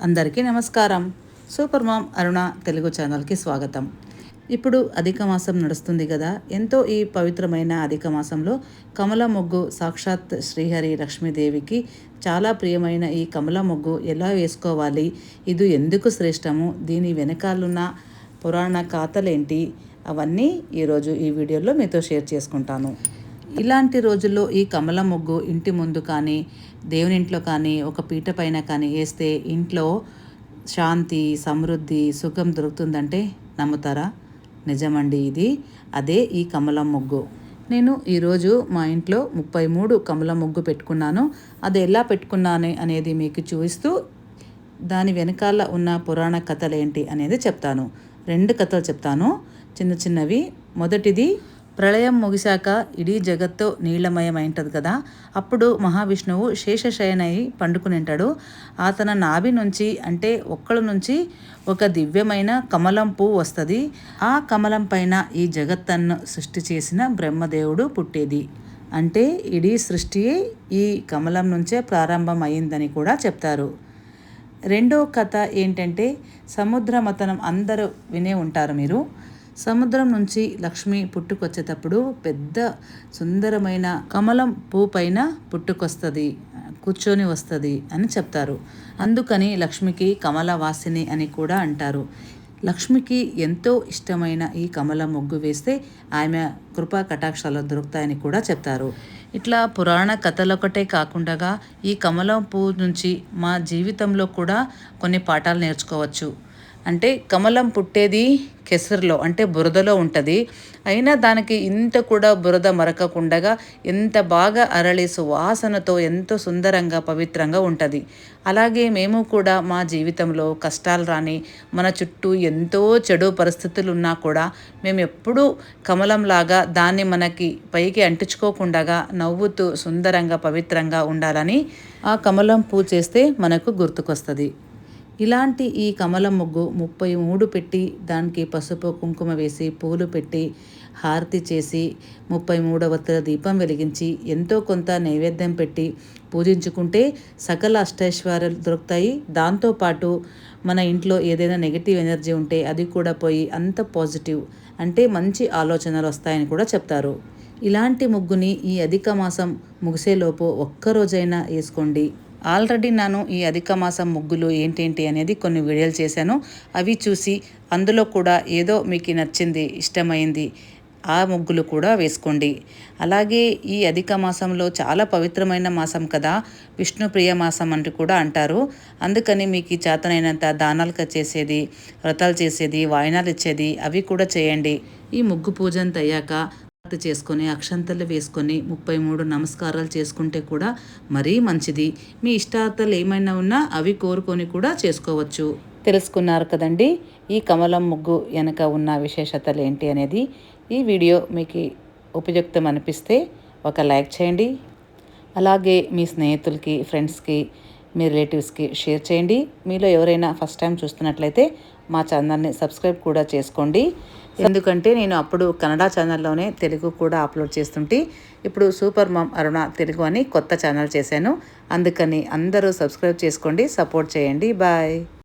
అందరికీ నమస్కారం. Super mom అరుణ తెలుగు ఛానల్కి స్వాగతం. ఇప్పుడు అధిక మాసం నడుస్తుంది కదా. ఎంతో ఈ పవిత్రమైన అధిక మాసంలో కమల మొగ్గు సాక్షాత్ శ్రీహరి లక్ష్మీదేవికి చాలా ప్రియమైన ఈ కమల మొగ్గు ఎలా వేసుకోవాలి, ఇది ఎందుకు శ్రేష్టము, దీని వెనకాలన్న పురాణ గాథలేంటి, అవన్నీ ఈరోజు ఈ వీడియోలో మీతో షేర్ చేసుకుంటాను. ఇలాంటి రోజుల్లో ఈ కమల మొగ్గు ఇంటి ముందు కానీ, దేవుని ఇంట్లో కానీ, ఒక పీట పైన కానీ వేస్తే ఇంట్లో శాంతి, సమృద్ధి, సుఖం దొరుకుతుందంటే నమ్ముతారా? నిజమండి, ఇది అదే ఈ కమలం మొగ్గు. నేను ఈరోజు మా ఇంట్లో 33 కమల మొగ్గు పెట్టుకున్నాను. అది ఎలా పెట్టుకున్నాను అనేది మీకు చూపిస్తూ దాని వెనకాల ఉన్న పురాణ కథలు ఏంటి అనేది చెప్తాను. 2 కథలు చెప్తాను, చిన్న చిన్నవి. మొదటిది, ప్రళయం ముగిశాక ఇడీ జగత్తు నీళ్లమయమైంటుంది కదా. అప్పుడు మహావిష్ణువు శేషశయనై పండుకుని ఉంటాడు. తన నాభి నుంచి అంటే ఒక్కల నుంచి ఒక దివ్యమైన కమలం పువ్వు వస్తుంది. ఆ కమలం పైన ఈ జగత్తನ್ನು సృష్టి చేసిన బ్రహ్మదేవుడు పుట్టేది. అంటే ఇడీ సృష్టి ఈ కమలం నుంచే ప్రారంభం అయిందని కూడా చెప్తారు. రెండో కథ ఏంటంటే, సముద్ర మథనం. అందరూ వినే ఉంటారు మీరు. సముద్రం నుంచి లక్ష్మి పుట్టుకొచ్చేటప్పుడు పెద్ద సుందరమైన కమలం పువ్వు పైన పుట్టుకొస్తుంది, కూర్చొని వస్తుంది అని చెప్తారు. అందుకని లక్ష్మికి కమలవాసిని అని కూడా అంటారు. లక్ష్మికి ఎంతో ఇష్టమైన ఈ కమల మొగ్గు వేస్తే ఆమె కృపా కటాక్షాలు దొరుకుతాయని కూడా చెప్తారు. ఇట్లా పురాణ కథలొకటే కాకుండా ఈ కమలం పువ్వు నుంచి మా జీవితంలో కూడా కొన్ని పాఠాలు నేర్చుకోవచ్చు. అంటే కమలం పుట్టేది కెసరులో అంటే బురదలో ఉంటుంది. అయినా దానికి ఇంత కూడా బురద మరకకుండగా ఎంత బాగా అరళి సువాసనతో ఎంతో సుందరంగా పవిత్రంగా ఉంటుంది. అలాగే మేము కూడా మా జీవితంలో కష్టాలు రాని, మన చుట్టూ ఎంతో చెడు పరిస్థితులు ఉన్నా కూడా మేము ఎప్పుడూ కమలంలాగా దాన్ని మనకి పైకి అంటించుకోకుండా నవ్వుతూ సుందరంగా పవిత్రంగా ఉండాలని ఆ కమలం పువ్వు చేస్తే మనకు గుర్తుకొస్తుంది. ఇలాంటి ఈ కమలం ముగ్గు 33 పెట్టి దానికి పసుపు కుంకుమ వేసి పూలు పెట్టి హారతి చేసి 33వ దీపం వెలిగించి ఎంతో కొంత నైవేద్యం పెట్టి పూజించుకుంటే సకల అష్టైశ్వర్యాలు దొరుకుతాయి. దాంతోపాటు మన ఇంట్లో ఏదైనా నెగిటివ్ ఎనర్జీ ఉంటే అది కూడా పోయి అంత పాజిటివ్ అంటే మంచి ఆలోచనలు వస్తాయని కూడా చెప్తారు. ఇలాంటి ముగ్గుని ఈ అధిక మాసం ముగిసేలోపు ఒక్కరోజైనా వేసుకోండి. ఆల్రెడీ నేను ఈ అధిక మాసం ముగ్గులు ఏంటేంటి అనేది కొన్ని వీడియోలు చేశాను. అవి చూసి అందులో కూడా ఏదో మీకు నచ్చింది, ఇష్టమైంది ఆ ముగ్గులు కూడా వేసుకోండి. అలాగే ఈ అధిక మాసంలో చాలా పవిత్రమైన మాసం కదా, విష్ణుప్రియ మాసం అంటూ కూడా అంటారు. అందుకని మీకు చేతనైనంత దానాలు చేసేది, వ్రతాలు చేసేది, వాయినాలు ఇచ్చేది అవి కూడా చేయండి. ఈ ముగ్గు పూజ అంతా అయ్యాక చేసుకొని అక్షంతలు వేసుకొని 33 నమస్కారాలు చేసుకుంటే కూడా మరీ మంచిది. మీ ఇష్టార్థాలు ఏమైనా ఉన్నా అవి కోరుకొని కూడా చేసుకోవచ్చు. తెలుసుకున్నారు కదండి ఈ కమలం ముగ్గు వెనక ఉన్న విశేషతలు ఏంటి అనేది. ఈ వీడియో మీకు ఉపయుక్తం అనిపిస్తే ఒక లైక్ చేయండి. అలాగే మీ స్నేహితులకి, ఫ్రెండ్స్కి, మీ రిలేటివ్స్కి షేర్ చేయండి. మీలో ఎవరైనా ఫస్ట్ టైం చూస్తున్నట్లయితే మా ఛానల్ని సబ్స్క్రైబ్ కూడా చేసుకోండి. ఎందుకంటే నేను అప్పుడు కన్నడ ఛానల్లోనే తెలుగు కూడా అప్లోడ్ చేస్తుంటే ఇప్పుడు సూపర్ మామ్ అరుణ తెలుగు అని కొత్త ఛానల్ చేశాను. అందుకని అందరూ సబ్స్క్రైబ్ చేసుకోండి, సపోర్ట్ చేయండి. బాయ్.